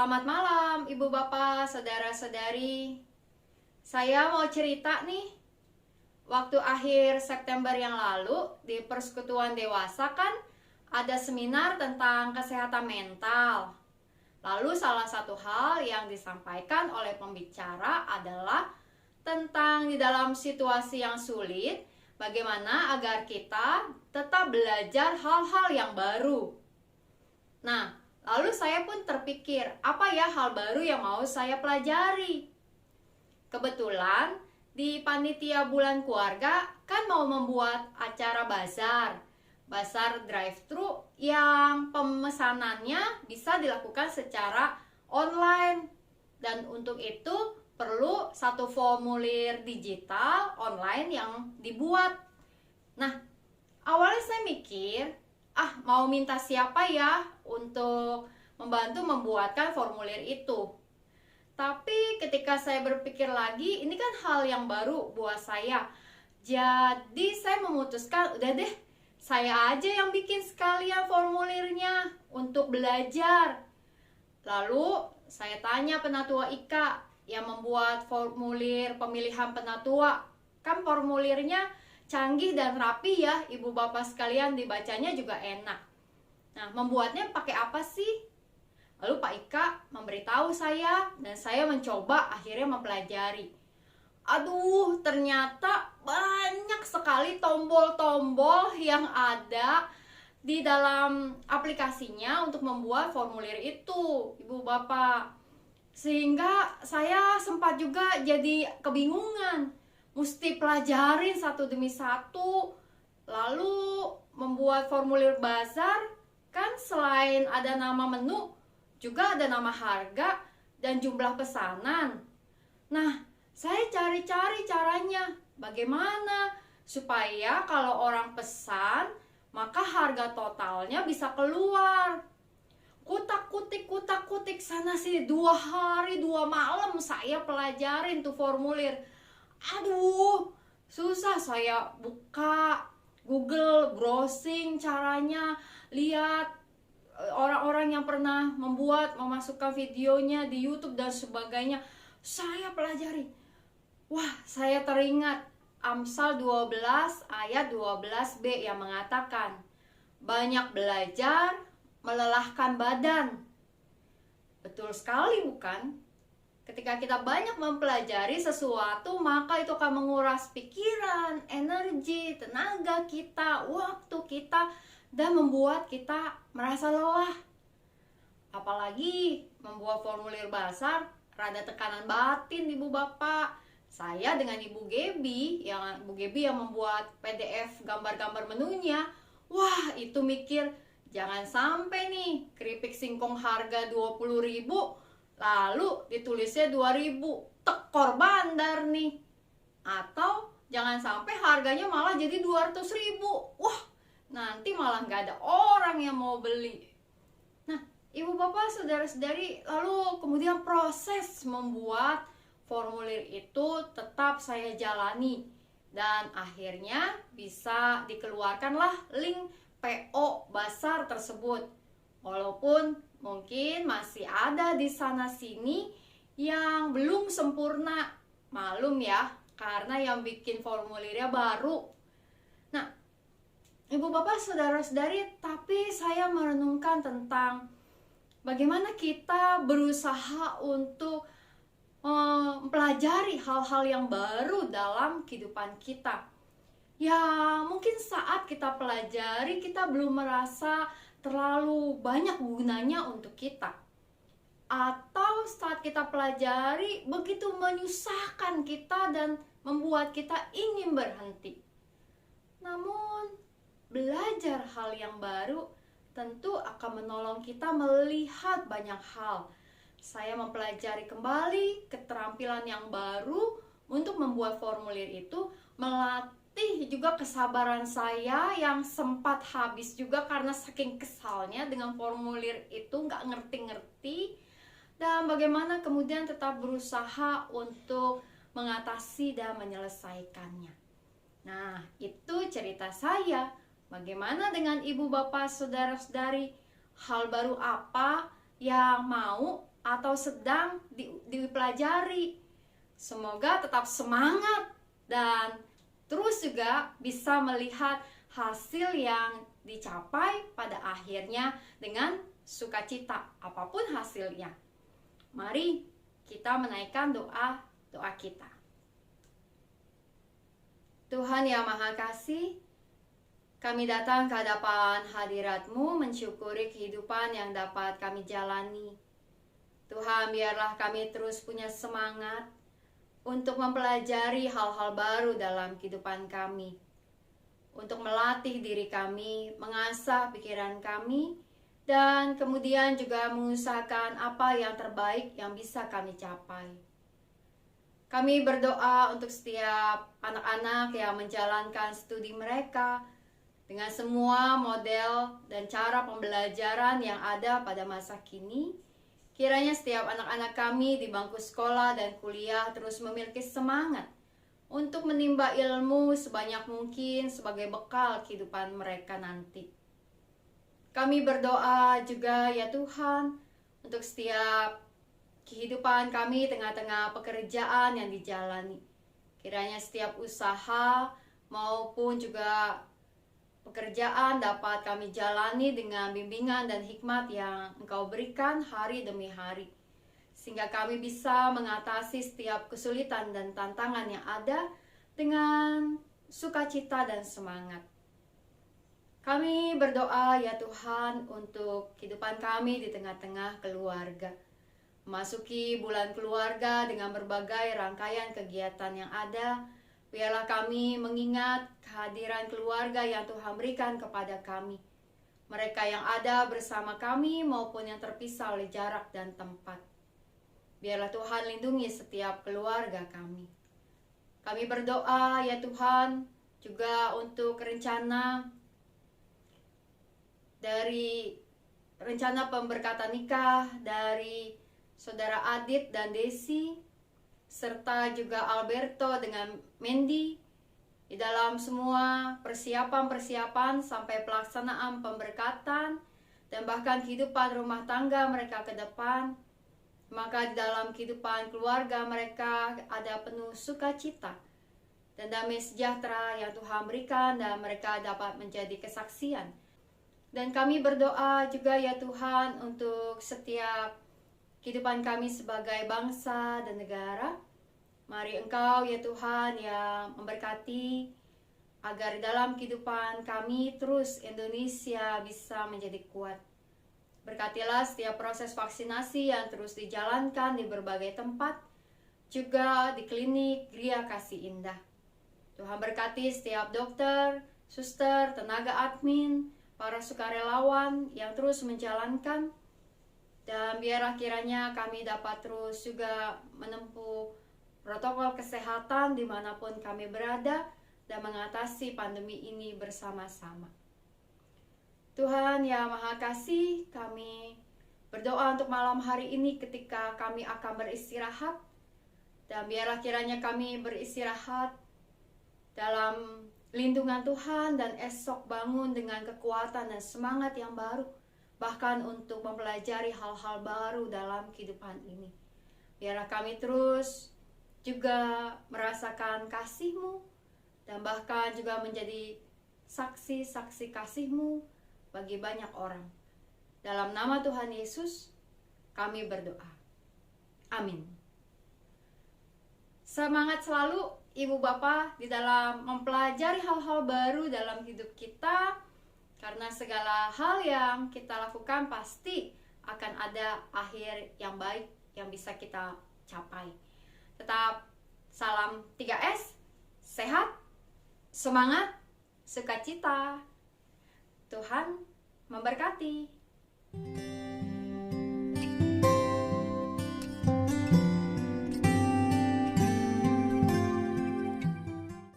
Selamat malam, Ibu Bapak, Saudara-saudari. Saya mau cerita nih. Waktu akhir September yang lalu di Persekutuan Dewasa kan ada seminar tentang kesehatan mental. Lalu salah satu hal yang disampaikan oleh pembicara adalah tentang di dalam situasi yang sulit, bagaimana agar kita tetap belajar hal-hal yang baru. Nah, lalu saya pun terpikir, apa ya hal baru yang mau saya pelajari? Kebetulan di panitia bulan keluarga kan mau membuat acara bazar drive-thru yang pemesanannya bisa dilakukan secara online. Dan untuk itu perlu satu formulir digital online yang dibuat. Nah, awalnya saya mikir, mau minta siapa ya untuk membantu membuatkan formulir itu. Tapi ketika saya berpikir lagi, ini kan hal yang baru buat saya. Jadi saya memutuskan, udah deh, saya aja yang bikin sekalian formulirnya untuk belajar. Lalu saya tanya penatua IKA yang membuat formulir pemilihan penatua. Kan formulirnya canggih dan rapi ya, Ibu Bapak sekalian, dibacanya juga enak. Nah, membuatnya pakai apa sih? Lalu Pak Ika memberitahu saya dan saya mencoba akhirnya mempelajari. Aduh, ternyata banyak sekali tombol-tombol yang ada di dalam aplikasinya untuk membuat formulir itu, Ibu Bapak. Sehingga saya sempat juga jadi kebingungan. Mesti pelajarin satu demi satu. Lalu membuat formulir bazar, kan selain ada nama menu, juga ada nama harga dan jumlah pesanan. Nah, saya cari-cari caranya. Bagaimana supaya kalau orang pesan, maka harga totalnya bisa keluar. Kutak-kutik sana sini, 2 hari 2 malam saya pelajarin tuh formulir. Aduh, susah. Saya buka Google, browsing caranya, lihat orang-orang yang pernah memasukkan videonya di YouTube dan sebagainya. Saya pelajari. Wah, saya teringat Amsal 12 ayat 12b yang mengatakan, banyak belajar melelahkan badan. Betul sekali, bukan? Ketika kita banyak mempelajari sesuatu, maka itu akan menguras pikiran, energi, tenaga kita, waktu kita, dan membuat kita merasa lelah. Apalagi membuat formulir bazar, rada tekanan batin, Ibu Bapak. Saya dengan Ibu Gebi yang membuat PDF gambar-gambar menunya, wah itu mikir, jangan sampai nih keripik singkong harga 20.000 lalu ditulisnya 2.000, tekor bandar nih. Atau jangan sampai harganya malah jadi 200.000. Wah, nanti malah nggak ada orang yang mau beli. Nah, Ibu Bapak, Saudara-saudari, lalu kemudian proses membuat formulir itu tetap saya jalani. Dan akhirnya bisa dikeluarkanlah link PO Bazar tersebut. Walaupun mungkin masih ada di sana-sini yang belum sempurna. Malum ya, karena yang bikin formulirnya baru. Nah, Ibu Bapak, Saudara-saudari, tapi saya merenungkan tentang bagaimana kita berusaha untuk mempelajari hal-hal yang baru dalam kehidupan kita. Ya, mungkin saat kita pelajari, kita belum merasa terlalu banyak gunanya untuk kita. Atau saat kita pelajari, begitu menyusahkan kita dan membuat kita ingin berhenti. Namun, belajar hal yang baru tentu akan menolong kita melihat banyak hal. Saya mempelajari kembali keterampilan yang baru untuk membuat formulir itu, melatih juga kesabaran saya yang sempat habis juga karena saking kesalnya dengan formulir itu, nggak ngerti-ngerti. Dan bagaimana kemudian tetap berusaha untuk mengatasi dan menyelesaikannya. Nah, itu cerita saya. Bagaimana dengan Ibu Bapak, Saudara-saudari? Hal baru apa yang mau atau sedang dipelajari. Semoga tetap semangat dan terus juga bisa melihat hasil yang dicapai pada akhirnya dengan sukacita apapun hasilnya. Mari kita menaikkan doa kita. Tuhan yang Maha Kasih, kami datang ke hadapan hadirat-Mu mensyukuri kehidupan yang dapat kami jalani. Tuhan, biarlah kami terus punya semangat untuk mempelajari hal-hal baru dalam kehidupan kami. Untuk melatih diri kami, mengasah pikiran kami, dan kemudian juga mengusahakan apa yang terbaik yang bisa kami capai. Kami berdoa untuk setiap anak-anak yang menjalankan studi mereka dengan semua model dan cara pembelajaran yang ada pada masa kini. Kiranya setiap anak-anak kami di bangku sekolah dan kuliah terus memiliki semangat untuk menimba ilmu sebanyak mungkin sebagai bekal kehidupan mereka nanti. Kami berdoa juga ya Tuhan untuk setiap kehidupan kami tengah-tengah pekerjaan yang dijalani. Kiranya setiap usaha maupun juga pekerjaan dapat kami jalani dengan bimbingan dan hikmat yang Engkau berikan hari demi hari. Sehingga kami bisa mengatasi setiap kesulitan dan tantangan yang ada dengan sukacita dan semangat. Kami berdoa ya Tuhan untuk kehidupan kami di tengah-tengah keluarga. Memasuki bulan keluarga dengan berbagai rangkaian kegiatan yang ada, biarlah kami mengingat kehadiran keluarga yang Tuhan berikan kepada kami. Mereka yang ada bersama kami maupun yang terpisah oleh jarak dan tempat. Biarlah Tuhan lindungi setiap keluarga kami. Kami berdoa ya Tuhan juga untuk rencana pemberkatan nikah dari Saudara Adit dan Desi, serta juga Alberto dengan Mendy, di dalam semua persiapan sampai pelaksanaan pemberkatan dan bahkan kehidupan rumah tangga mereka ke depan. Maka di dalam kehidupan keluarga mereka ada penuh sukacita dan damai sejahtera yang Tuhan berikan, dan mereka dapat menjadi kesaksian. Dan kami berdoa juga ya Tuhan untuk setiap kehidupan kami sebagai bangsa dan negara. Mari Engkau ya Tuhan yang memberkati agar dalam kehidupan kami terus Indonesia bisa menjadi kuat. Berkatilah setiap proses vaksinasi yang terus dijalankan di berbagai tempat, juga di klinik Gria Kasih Indah. Tuhan berkati setiap dokter, suster, tenaga admin, para sukarelawan yang terus menjalankan. Dan biarlah kiranya kami dapat terus juga menempuh protokol kesehatan dimanapun kami berada dan mengatasi pandemi ini bersama-sama. Tuhan yang Maha Kasih, kami berdoa untuk malam hari ini ketika kami akan beristirahat. Dan biarlah kiranya kami beristirahat dalam lindungan Tuhan dan esok bangun dengan kekuatan dan semangat yang baru. Bahkan untuk mempelajari hal-hal baru dalam kehidupan ini. Biarlah kami terus juga merasakan kasih-Mu dan bahkan juga menjadi saksi-saksi kasih-Mu bagi banyak orang. Dalam nama Tuhan Yesus kami berdoa. Amin. Semangat selalu Ibu Bapa di dalam mempelajari hal-hal baru dalam hidup kita. Karena segala hal yang kita lakukan pasti akan ada akhir yang baik yang bisa kita capai. Tetap salam 3S, sehat, semangat, sukacita. Tuhan memberkati.